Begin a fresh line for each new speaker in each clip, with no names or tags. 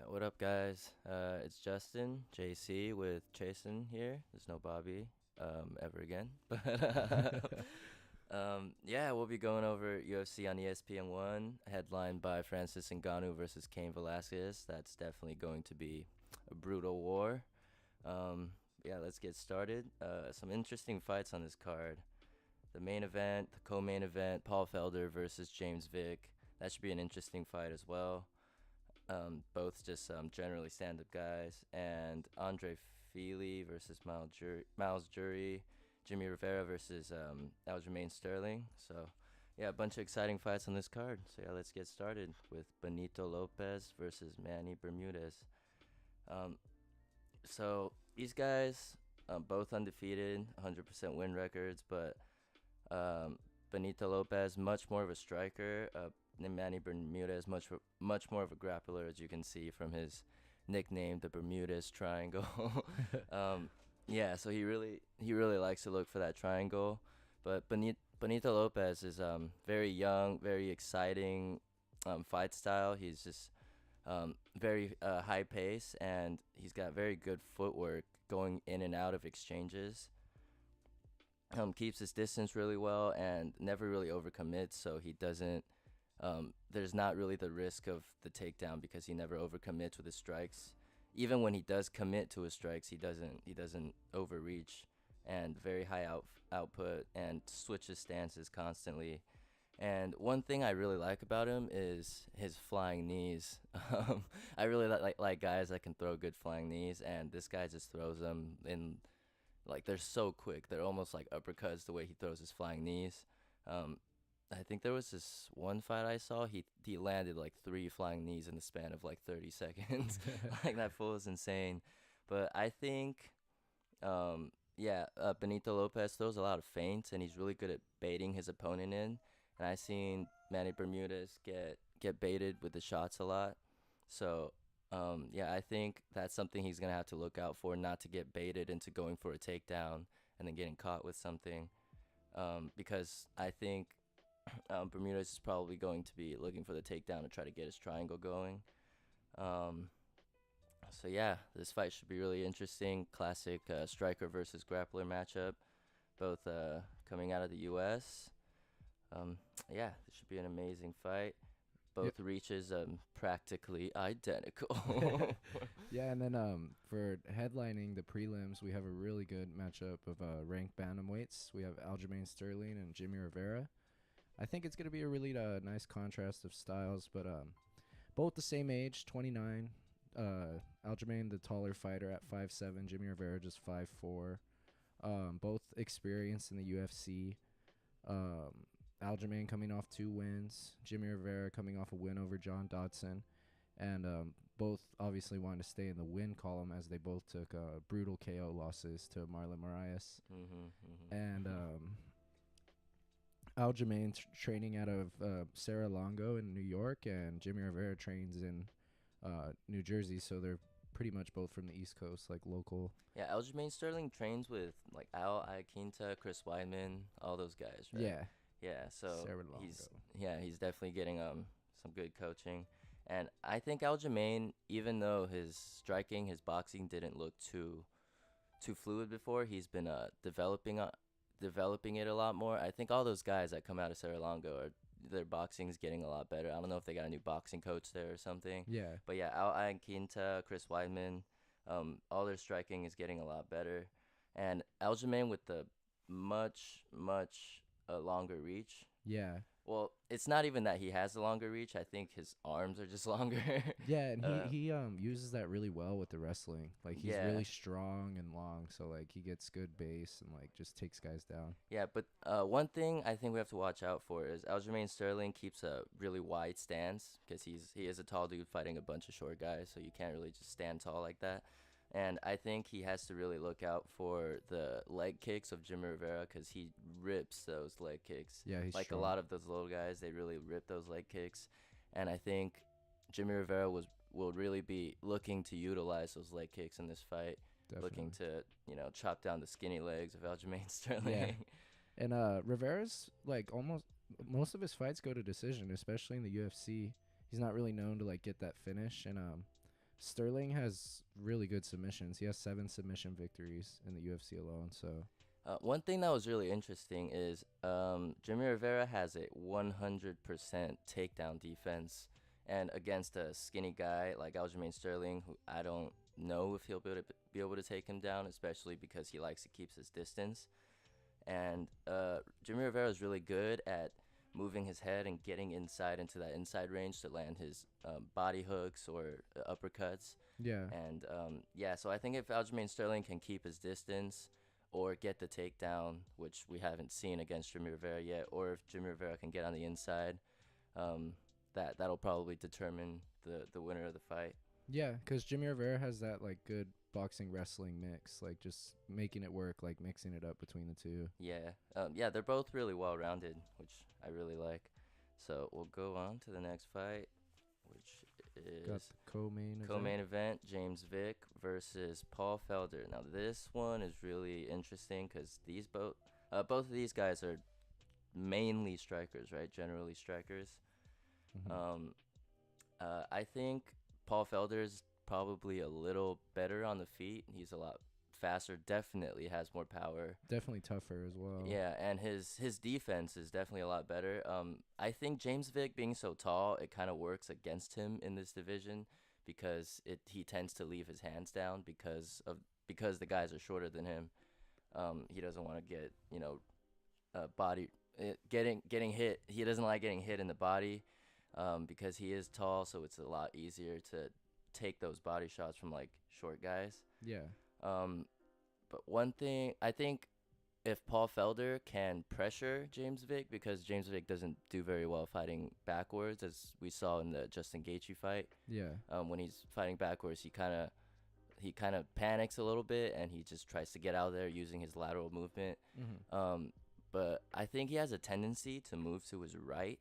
What up, guys? It's Justin, JC, with Chasen here. There's no Bobby, ever again. But we'll be going over UFC on ESPN 1, headlined by Francis Ngannou versus Cain Velasquez. That's definitely going to be a brutal war. Let's get started. Some interesting fights on this card. The main event, the co-main event, Paul Felder versus James Vick. That should be an interesting fight as well. Both just generally stand-up guys, and Andre Feely versus Miles Jury, Jimmy Rivera versus Aljamain Sterling. So, yeah, a bunch of exciting fights on this card. So, yeah, let's get started with Benito Lopez versus Manny Bermudez. So, these guys, both undefeated, 100% win records, but Benito Lopez, much more of a striker. Manny Bermudez, much more of a grappler, as you can see from his nickname, the Bermudez Triangle. So he really likes to look for that triangle. But Benito Lopez is very young, very exciting fight style. He's just very high pace, and he's got very good footwork going in and out of exchanges. Keeps his distance really well and never really overcommits, so he doesn't. There's not really the risk of the takedown because he never overcommits with his strikes. Even when he does commit to his strikes, he doesn't overreach, and very high output and switches stances constantly. And one thing I really like about him is his flying knees. I really like guys that can throw good flying knees, and this guy just throws them in, like, they're so quick. They're almost like uppercuts the way he throws his flying knees. I think there was this one fight I saw. He landed like 3 flying knees in the span of like 30 seconds. Like, that fool is insane. But I think, Benito Lopez throws a lot of feints, and he's really good at baiting his opponent in. And I seen Manny Bermudez get baited with the shots a lot. So, I think that's something he's gonna have to look out for, not to get baited into going for a takedown and then getting caught with something. Because I think Bermudez is probably going to be looking for the takedown to try to get his triangle going. This fight should be really interesting. Classic striker versus grappler matchup, both coming out of the U.S. This should be an amazing fight. Both reaches practically identical.
Yeah, and then for headlining the prelims, we have a really good matchup of ranked bantamweights. We have Aljamain Sterling and Jimmy Rivera. I think it's going to be a really nice contrast of styles, but both the same age, 29. Aljamain, the taller fighter at 5'7", Jimmy Rivera just 5'4". Both experienced in the UFC. Aljamain coming off 2 wins, Jimmy Rivera coming off a win over John Dodson, and both obviously wanted to stay in the win column as they both took brutal KO losses to Marlon Moraes. And Aljamain training out of Serra Longo in New York, and Jimmy Rivera trains in New Jersey, so they're pretty much both from the East Coast, like local.
Yeah, Aljamain Sterling trains with like Al Iaquinta, Chris Weidman, all those guys, right?
Yeah.
Yeah, so
Serra Longo.
he's definitely getting some good coaching. And I think Aljamain, even though his striking, his boxing didn't look too fluid before, he's been developing it a lot more. I think all those guys that come out of Serra Longo, their boxing's getting a lot better. I don't know if they got a new boxing coach there or something.
Yeah.
But yeah, Al Iaquinta, Chris Weidman, all their striking is getting a lot better. And Aljamain with the much longer reach.
Yeah.
Well, it's not even that he has a longer reach. I think his arms are just longer.
Yeah, and he uses that really well with the wrestling. Like, he's really strong and long, so like he gets good base and like just takes guys down.
Yeah, but one thing I think we have to watch out for is Aljamain Sterling keeps a really wide stance because he is a tall dude fighting a bunch of short guys, so you can't really just stand tall like that. And I think he has to really look out for the leg kicks of Jimmy Rivera because he rips those leg kicks.
Yeah, he's
like
strong.
A lot of those little guys, they really rip those leg kicks. And I think Jimmy Rivera will really be looking to utilize those leg kicks in this fight.
Definitely.
Looking to chop down the skinny legs of Aljamain Sterling.
Yeah. And Rivera's like most of his fights go to decision, especially in the UFC. He's not really known to like get that finish, and Sterling has really good submissions. He has 7 submission victories in the UFC alone. So
One thing that was really interesting is Jimmy Rivera has a 100% takedown defense, and against a skinny guy like Aljamain Sterling, who I don't know if he'll be able to take him down, especially because he likes to keep his distance. And Jimmy Rivera is really good at moving his head and getting inside into that inside range to land his body hooks or uppercuts.
yeah,
And yeah, so I think if Aljamain Sterling can keep his distance or get the takedown, which we haven't seen against Jimmy Rivera yet, or if Jimmy Rivera can get on the inside, that'll probably determine the winner of the fight.
yeah, because Jimmy Rivera has that like good boxing wrestling mix, like just making it work, like mixing it up between the two.
Yeah, they're both really well rounded, which I really like. So we'll go on to the next fight, which
Got
is
the co-main
co-main event, James Vick versus Paul Felder. Now this one is really interesting because both of these guys are mainly strikers, right? Generally strikers.
Mm-hmm.
I think Paul Felder's probably a little better on the feet. He's a lot faster. Definitely has more power.
Definitely tougher as well.
Yeah, and his defense is definitely a lot better. I think James Vick being so tall, it kind of works against him in this division because he tends to leave his hands down because the guys are shorter than him. He doesn't want to get body getting hit. He doesn't like getting hit in the body because he is tall, so it's a lot easier to take those body shots from like short guys.
Yeah.
But one thing, I think if Paul Felder can pressure James Vick, because James Vick doesn't do very well fighting backwards, as we saw in the Justin Gaethje fight.
Yeah.
When he's fighting backwards, he kind of panics a little bit, and he just tries to get out there using his lateral movement.
Mm-hmm.
But I think he has a tendency to move to his right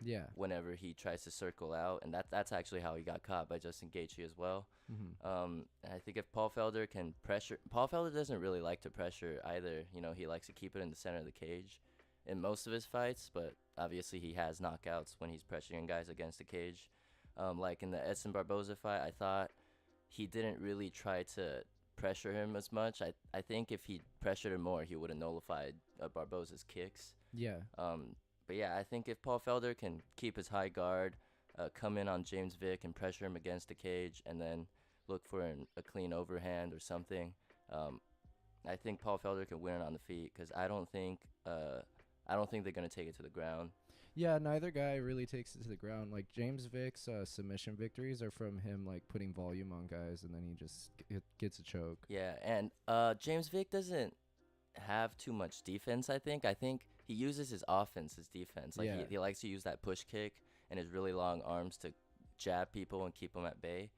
Yeah.
whenever he tries to circle out, and that's actually how he got caught by Justin Gaethje as well.
Mm-hmm.
I think if Paul Felder can pressure, Paul Felder doesn't really like to pressure either. He likes to keep it in the center of the cage in most of his fights, but obviously he has knockouts when he's pressuring guys against the cage. Like in the Edson Barboza fight, I thought he didn't really try to pressure him as much. I think if he pressured him more, he would have nullified Barboza's kicks.
Yeah.
But yeah, I think if Paul Felder can keep his high guard, come in on James Vick and pressure him against the cage, and then look for a clean overhand or something, I think Paul Felder can win it on the feet because I don't think they're gonna take it to the ground.
Yeah, neither guy really takes it to the ground. Like James Vick's submission victories are from him like putting volume on guys, and then he just gets a choke.
Yeah, and James Vick doesn't have too much defense. I think he uses his offense as defense. Like
Yeah.
he likes to use that push kick and his really long arms to jab people and keep them at bay.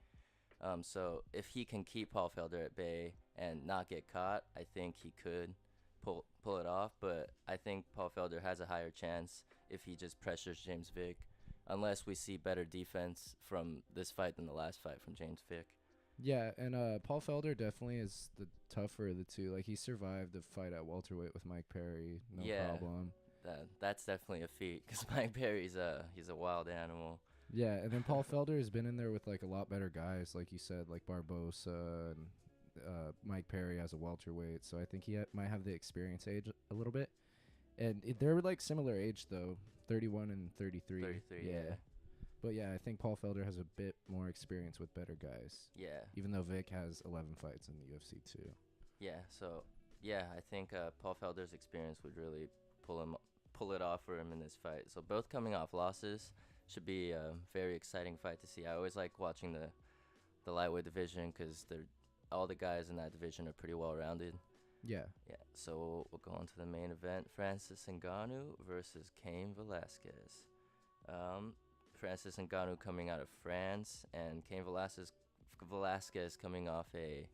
So if he can keep Paul Felder at bay and not get caught, I think he could pull it off. But I think Paul Felder has a higher chance if he just pressures James Vick, unless we see better defense from this fight than the last fight from James Vick.
Yeah, and Paul Felder definitely is the tougher of the two. Like he survived the fight at welterweight with Mike Perry, no problem.
That's definitely a feat because Mike Perry's he's a wild animal.
Yeah, and then Paul Felder has been in there with like a lot better guys, like you said, like Barbosa and Mike Perry as a welterweight. So I think he might have the experience age a little bit. And they're like similar age though, 31 and 33.
33,
yeah.
yeah.
But yeah, I think Paul Felder has a bit more experience with better guys.
Yeah.
Even though Vic has 11 fights in the UFC too.
Yeah. So yeah, I think Paul Felder's experience would really pull it off for him in this fight. So both coming off losses. Should be a very exciting fight to see. I always like watching the lightweight division because all the guys in that division are pretty well rounded.
Yeah.
Yeah. So we'll go on to the main event: Francis Ngannou versus Cain Velasquez. Francis Ngannou coming out of France, and Cain Velasquez coming off a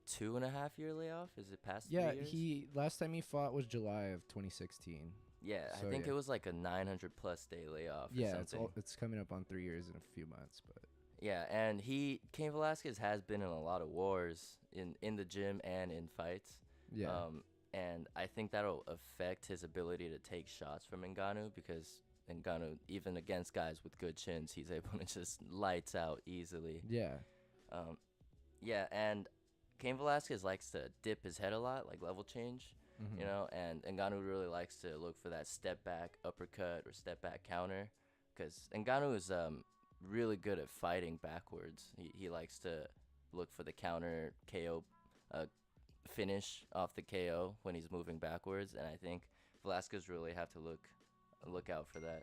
2.5-year layoff. Is it past 3 years?
Yeah, last time he fought was July of 2016.
Yeah,
So,
I think
yeah.
it was like a 900+ day layoff.
Yeah,
or something.
it's coming up on 3 years in a few months, but
Yeah, and Cain Velasquez has been in a lot of wars in the gym and in fights.
yeah.
And I think that'll affect his ability to take shots from Ngannou because Ngannou, even against guys with good chins, he's able to just lights out easily.
Yeah.
Um, yeah, and Cain Velasquez likes to dip his head a lot, like level change,
Hmm.
and Ngannou really likes to look for that step back uppercut or step back counter, because Ngannou is really good at fighting backwards. He likes to look for the counter KO uh, finish off the KO when he's moving backwards, and I think Velasquez really have to look out for that.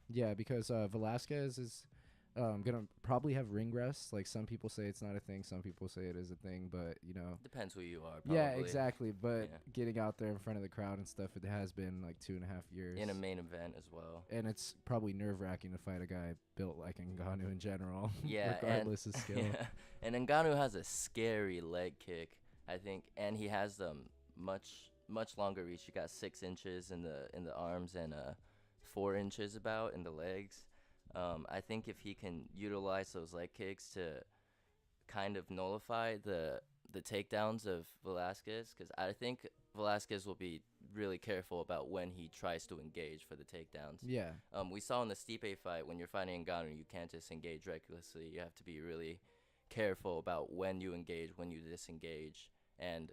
Yeah, because Velasquez is gonna probably have ring rest. Like some people say it's not a thing, some people say it is a thing, but you know.
Depends who you are,
Yeah,
probably.
exactly. But
Yeah.
getting out there in front of the crowd and stuff, it has been like 2.5 years.
In a main event as well.
And it's probably nerve wracking to fight a guy built like Ngannou in general,
Yeah,
regardless of skill.
yeah, and Ngannou has a scary leg kick, I think, and he has much longer reach. He got 6 inches in the arms and 4 inches about in the legs. I think if he can utilize those leg kicks to kind of nullify the takedowns of Velasquez, because I think Velasquez will be really careful about when he tries to engage for the takedowns.
Yeah.
We saw in the Stipe fight, when you're fighting Ngannou, you can't just engage recklessly. You have to be really careful about when you engage, when you disengage, and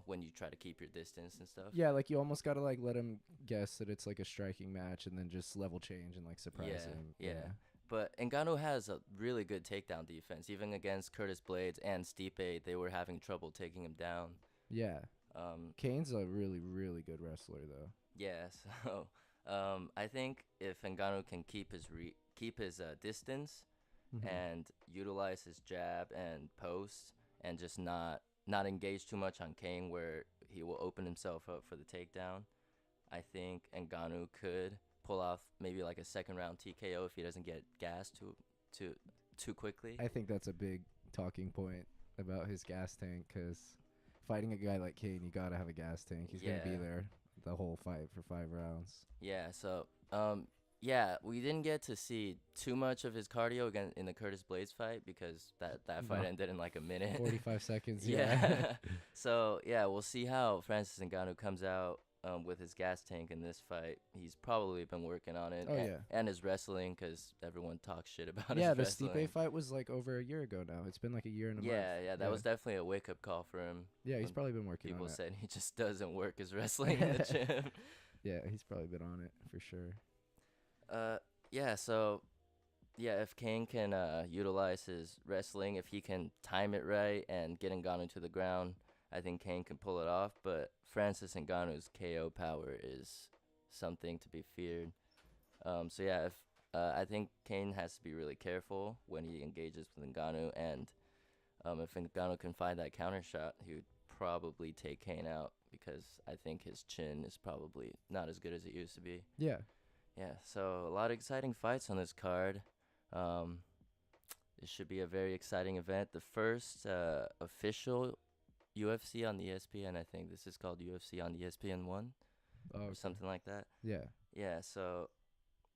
when you try to keep your distance and stuff.
Yeah, like you almost gotta like let him guess that it's like a striking match, and then just level change and like surprise him.
Yeah. But Ngannou has a really good takedown defense. Even against Curtis Blades and Stipe, they were having trouble taking him down.
Yeah.
Um,
Kane's a really, really good wrestler, though.
yeah, so I think if Ngannou can keep his distance and utilize his jab and post and just not engage too much on Cain, where he will open himself up for the takedown, I think Ngannou could pull off maybe like a second round TKO if he doesn't get gassed too quickly.
I think that's a big talking point about his gas tank, because fighting a guy like Cain, you gotta have a gas tank. He's gonna be there the whole fight for 5 rounds.
Yeah, so yeah, we didn't get to see too much of his cardio again in the Curtis Blades fight, because that fight ended in like a minute.
45 seconds.
Yeah. So yeah, we'll see how Francis Ngannou comes out with his gas tank in this fight. He's probably been working on it.
Oh, yeah.
And his wrestling, because everyone talks shit about
Yeah,
his
the
wrestling.
Stipe fight was like over a year ago now. It's been like a year and a month.
Yeah, that was definitely a wake up call for him.
Yeah, he's probably been working on it.
People said he just doesn't work his wrestling in the gym.
Yeah, he's probably been on it for sure.
Yeah, so yeah, if Cain can utilize his wrestling, if he can time it right and get Ngannou to the ground, I think Cain can pull it off. But Francis Ngannou's KO power is something to be feared. So yeah, if I think Cain has to be really careful when he engages with Ngannou, and if Ngannou can find that counter shot, he would probably take Cain out, because I think his chin is probably not as good as it used to be.
Yeah.
Yeah, so a lot of exciting fights on this card. It should be a very exciting event. The first official UFC on the ESPN, I think this is called UFC on the ESPN 1 or something like that.
Yeah.
Yeah, so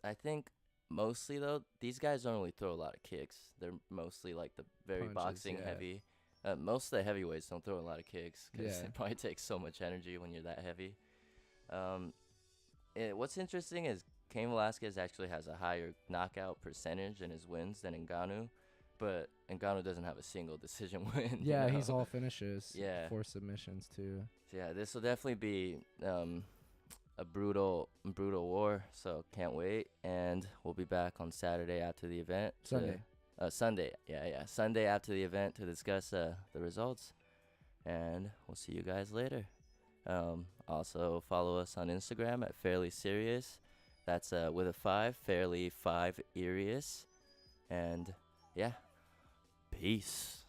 I think mostly, though, these guys don't really throw a lot of kicks. They're mostly like the very boxing heavy. Most of the heavyweights don't throw a lot of kicks, because it probably takes so much energy when you're that heavy. What's interesting is Cain Velasquez actually has a higher knockout percentage in his wins than Ngannou, but Ngannou doesn't have a single decision win.
Yeah, he's all finishes.
Yeah.
4 submissions too.
So yeah, this will definitely be a brutal war, so can't wait. And we'll be back on Saturday after the event. Sunday. Sunday after the event to discuss the results. And we'll see you guys later. Also follow us on Instagram at Fairly Serious. That's with a 5, Fairly 5 Erious. And yeah, peace.